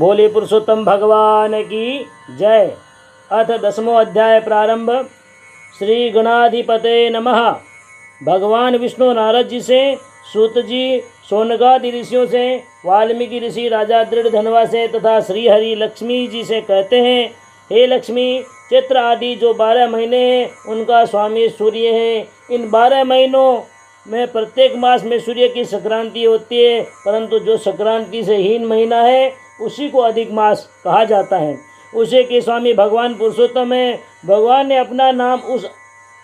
बोले पुरुषोत्तम भगवान की जय। अथ 10वां अध्याय प्रारंभ। श्री गणाधिपते नमः। भगवान विष्णु नारद जी से, सूत जी सोनकादि ऋषियों से, वाल्मीकि ऋषि राजा दृढ़ धनवा से तथा श्री हरि लक्ष्मी जी से कहते हैं, हे लक्ष्मी, चैत्र आदि जो 12 महीने हैं उनका स्वामी सूर्य है। इन 12 महीनों में प्रत्येक मास में सूर्य की संक्रांति होती है, परंतु जो संक्रांति से हीन महीना है उसी को अधिक मास कहा जाता है। उसे के स्वामी भगवान पुरुषोत्तम है। भगवान ने अपना नाम उस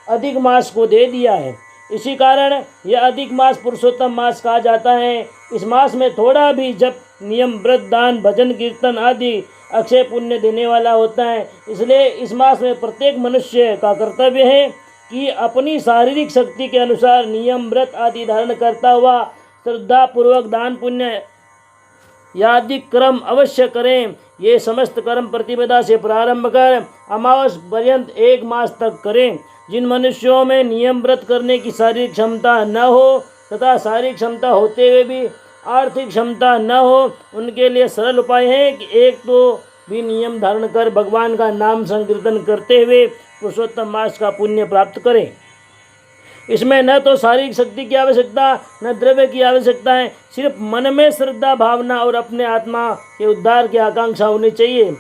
अधिक मास को दे दिया है, इसी कारण यह अधिक मास पुरुषोत्तम मास कहा जाता है। इस मास में थोड़ा भी जप, नियम, व्रत, दान, भजन, कीर्तन आदि अक्षय पुण्य देने वाला होता है। इसलिए इस मास में प्रत्येक मनुष्य का कर्तव्य है कि अपनी शारीरिक शक्ति के अनुसार नियम, व्रत आदि धारण करता हुआ श्रद्धा पूर्वक दान पुण्य आदि कर्म अवश्य करें। ये समस्त कर्म प्रतिपदा से प्रारंभ कर अमावस पर्यंत 1 मास तक करें। जिन मनुष्यों में नियम व्रत करने की शारीरिक क्षमता न हो तथा शारीरिक क्षमता होते हुए भी आर्थिक क्षमता न हो, उनके लिए सरल उपाय है कि एक तो भी नियम धारण कर भगवान का नाम संकीर्तन करते हुए पुरुषोत्तम मास का पुण्य प्राप्त करें। इसमें न तो शारीरिक शक्ति की आवश्यकता, न द्रव्य की आवश्यकता है, सिर्फ मन में श्रद्धा भावना और अपने आत्मा के उद्धार की आकांक्षा होनी चाहिए।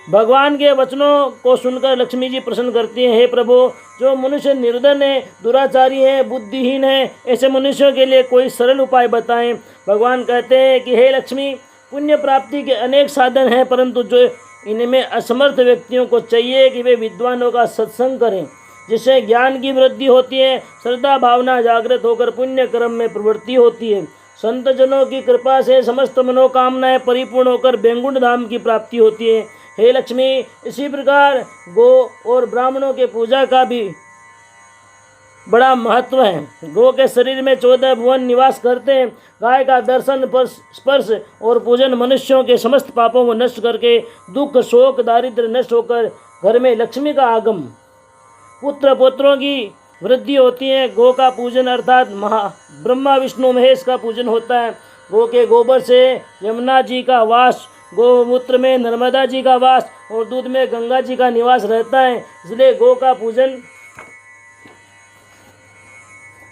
भगवान के वचनों को सुनकर लक्ष्मी जी प्रसन्न करती हैं, हे प्रभु, जो मनुष्य निर्धन है, दुराचारी है, बुद्धिहीन है, ऐसे मनुष्यों के लिए कोई सरल उपाय बताएं। भगवान कहते हैं कि हे लक्ष्मी, पुण्य प्राप्ति के अनेक साधन हैं, परंतु जो इनमें असमर्थ व्यक्तियों को चाहिए कि वे विद्वानों का सत्संग करें, जिससे ज्ञान की वृद्धि होती है, श्रद्धा भावना जागृत होकर पुण्य कर्म में प्रवृत्ति होती है। संत जनों की कृपा से समस्त मनोकामनाएं परिपूर्ण होकर बैंकुंठ धाम की प्राप्ति होती है। हे लक्ष्मी, इसी प्रकार गो और ब्राह्मणों के पूजा का भी बड़ा महत्व है। गो के शरीर में 14 भुवन निवास करते हैं। गाय का दर्शन, स्पर्श और पूजन मनुष्यों के समस्त पापों को नष्ट करके दुख, शोक, दारिद्र्य नष्ट होकर घर में लक्ष्मी का आगम, पुत्र पौत्रों की वृद्धि होती है। गो का पूजन अर्थात ब्रह्मा विष्णु महेश का पूजन होता है। गो के गोबर से यमुना जी का वास, गोमूत्र में नर्मदा जी का वास और दूध में गंगा जी का निवास रहता है। इसलिए गो का पूजन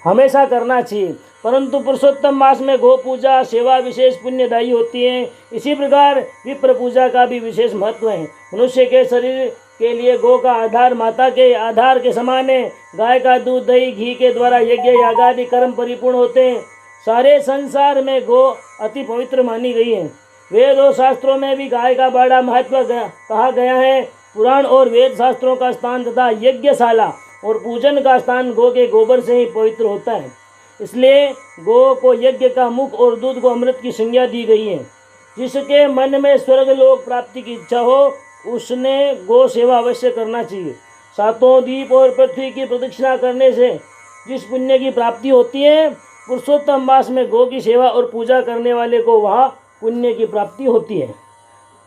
हमेशा करना चाहिए। परंतु पुरुषोत्तम मास में गो पूजा सेवा विशेष पुण्यदायी होती है। इसी प्रकार विप्र पूजा का भी विशेष महत्व है। मनुष्य के शरीर के लिए गो का आधार माता के आधार के समान है। गाय का दूध, दही, घी के द्वारा यज्ञ यागादि कर्म परिपूर्ण होते हैं। सारे संसार में गो अति पवित्र मानी गई है। वेद और शास्त्रों में भी गाय का बड़ा महत्व कहा गया है। पुराण और वेद शास्त्रों का स्थान तथा यज्ञशाला और पूजन का स्थान गो के गोबर से ही पवित्र होता है। इसलिए गो को यज्ञ का मुख और दूध को अमृत की संज्ञा दी गई है। जिसके मन में स्वर्ग लोक प्राप्ति की इच्छा हो, उसने गो सेवा अवश्य करना चाहिए। 7 द्वीप और पृथ्वी की प्रदक्षिणा करने से जिस पुण्य की प्राप्ति होती है, पुरुषोत्तम मास में गो की सेवा और पूजा करने वाले को वहाँ पुण्य की प्राप्ति होती है।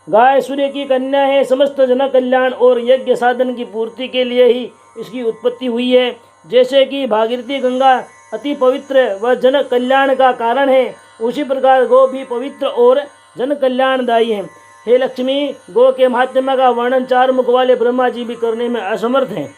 गाय सूर्य की कन्या है। समस्त जन कल्याण और यज्ञ साधन की पूर्ति के लिए ही इसकी उत्पत्ति हुई है। जैसे कि भागीरथी गंगा अति पवित्र व जन कल्याण का कारण है, उसी प्रकार गो भी पवित्र और जन कल्याणदायी है। हे लक्ष्मी, गो के महात्म्य का वर्णन 4 मुख वाले ब्रह्मा जी भी करने में असमर्थ हैं।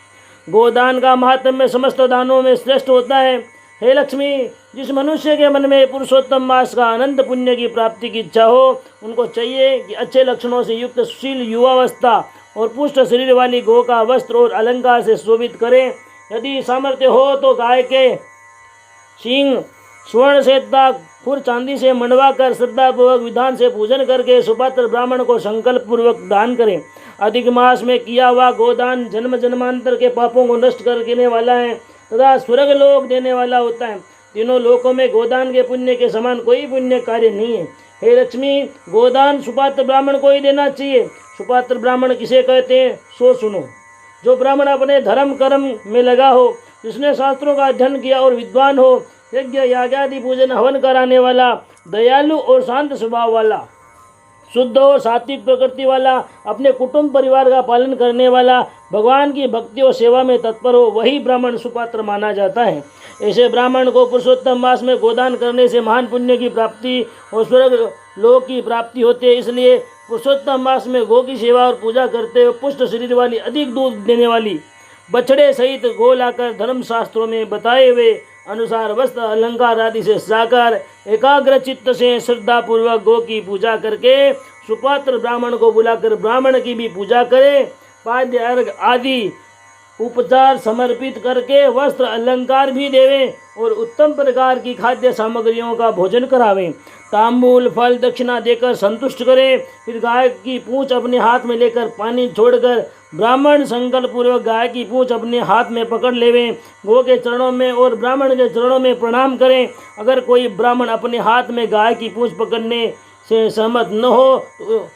गोदान का महात्म्य समस्त दानों में श्रेष्ठ होता है। हे लक्ष्मी, जिस मनुष्य के मन में पुरुषोत्तम मास का अनंत पुण्य की प्राप्ति की इच्छा हो, उनको चाहिए कि अच्छे लक्षणों से युक्त सुशील युवावस्था और पुष्ट शरीर वाली गो का वस्त्र और अलंकार से शोभित करें। यदि सामर्थ्य हो तो गाय के सींग स्वर्ण से दाग खुर चांदी से मंडवा कर श्रद्धापूर्वक विधान से पूजन करके सुपात्र ब्राह्मण को संकल्प पूर्वक दान करें। अधिक मास में किया हुआ गोदान जन्म जन्मांतर के पापों को नष्ट कर देने वाला है तथा स्वर्ग लोक देने वाला होता है। तीनों लोकों में गोदान के पुण्य के समान कोई पुण्य कार्य नहीं है। हे लक्ष्मी, गोदान सुपात्र ब्राह्मण को ही देना चाहिए। सुपात्र ब्राह्मण किसे कहते हैं, सो सुनो। जो ब्राह्मण अपने धर्म कर्म में लगा हो, जिसने शास्त्रों का अध्ययन किया और विद्वान हो, यज्ञ यागादि पूजन हवन कराने वाला, दयालु और शांत स्वभाव वाला, शुद्ध और सात्विक प्रकृति वाला, अपने कुटुंब परिवार का पालन करने वाला, भगवान की भक्ति और सेवा में तत्पर हो, वही ब्राह्मण सुपात्र माना जाता है। ऐसे ब्राह्मण को पुरुषोत्तम मास में गोदान करने से महान पुण्य की प्राप्ति और स्वर्ग लोक की प्राप्ति होती है। इसलिए पुरुषोत्तम मास में गो की सेवा और पूजा करते हुए पुष्ट शरीर वाली, अधिक दूध देने वाली बछड़े सहित गो लाकर धर्म शास्त्रों में बताए हुए अनुसार वस्त्र अलंकार आदि से सजाकर एकाग्र चित्त से श्रद्धा पूर्वक गो की पूजा करके सुपात्र ब्राह्मण को बुलाकर ब्राह्मण की भी पूजा करे, पाद्य अर्घ आदि उपचार समर्पित करके वस्त्र अलंकार भी देवे और उत्तम प्रकार की खाद्य सामग्रियों का भोजन करावे। तांबूल फल दक्षिणा देकर संतुष्ट करे। फिर गाय की पूंछ अपने हाथ में लेकर पानी छोड़कर ब्राह्मण संकल्प पूर्वक गाय की पूंछ अपने हाथ में पकड़ लेवे। गो के चरणों में और ब्राह्मण के चरणों में प्रणाम करें। अगर कोई ब्राह्मण अपने हाथ में गाय की पूंछ पकड़ने से सहमत न हो तो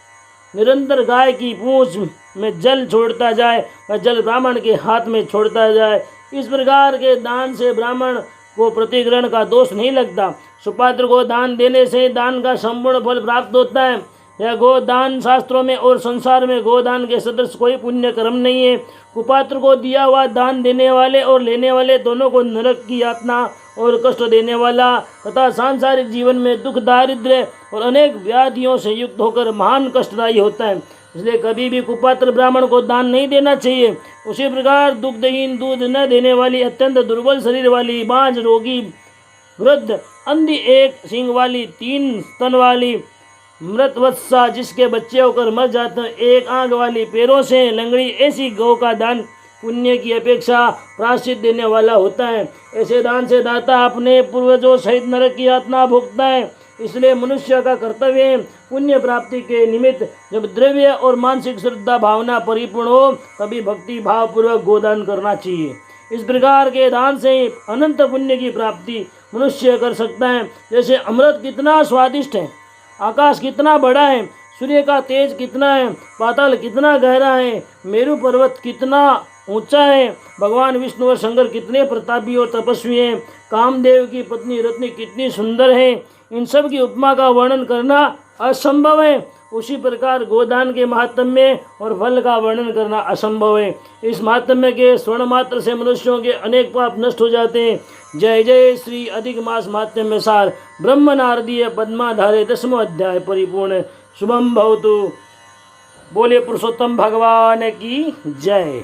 निरंतर गाय की पूंछ में जल छोड़ता जाए व जल ब्राह्मण के हाथ में छोड़ता जाए। इस प्रकार के दान से ब्राह्मण को प्रतिग्रहण का दोष नहीं लगता। सुपात्र को दान देने से दान का संपूर्ण फल प्राप्त होता है। यह गोदान शास्त्रों में और संसार में गोदान के सदृश कोई पुण्य कर्म नहीं है। कुपात्र को दिया हुआ दान देने वाले और लेने वाले दोनों को नरक की यातना और कष्ट देने वाला तथा सांसारिक जीवन में दुख दारिद्र्य और अनेक व्याधियों से युक्त होकर महान कष्टदायी होता है। इसलिए कभी भी कुपात्र ब्राह्मण को दान नहीं देना चाहिए। उसी प्रकार दुग्धहीन, दूध न देने वाली, अत्यंत दुर्बल शरीर वाली, बांझ, रोगी, वृद्ध, अंधी, एक सींग वाली, 3 स्तन वाली, मृत वत्सा जिसके बच्चे होकर मर जाते हैं, एक आंख वाली, पैरों से लंगड़ी, ऐसी गौ का दान पुण्य की अपेक्षा प्रायश्चित देने वाला होता है। ऐसे दान से दाता अपने पूर्वजों सहित नरक की यातना भोगता है। इसलिए मनुष्य का कर्तव्य है पुण्य प्राप्ति के निमित्त जब द्रव्य और मानसिक श्रद्धा भावना परिपूर्ण हो तभी भक्ति भाव पूर्वक गोदान करना चाहिए। इस प्रकार के दान से अनंत पुण्य की प्राप्ति मनुष्य कर सकता है। जैसे अमृत कितना स्वादिष्ट है, आकाश कितना बड़ा है, सूर्य का तेज कितना है, पाताल कितना गहरा है, मेरु पर्वत कितना ऊंचा है, भगवान विष्णु और शंकर कितने प्रतापी और तपस्वी हैं, कामदेव की पत्नी रत्नी कितनी सुंदर है, इन सब की उपमा का वर्णन करना असंभव है। उसी प्रकार गोदान के महात्म्य और फल का वर्णन करना असंभव है। इस महात्म्य के स्वर्ण मात्र से मनुष्यों के अनेक पाप नष्ट हो जाते हैं। जय जय श्री अधिक मास महात्म्य सार ब्रह्म नारदीय पद्माधारे 10वां अध्याय परिपूर्ण। शुभम भवतु। बोले पुरुषोत्तम भगवान की जय।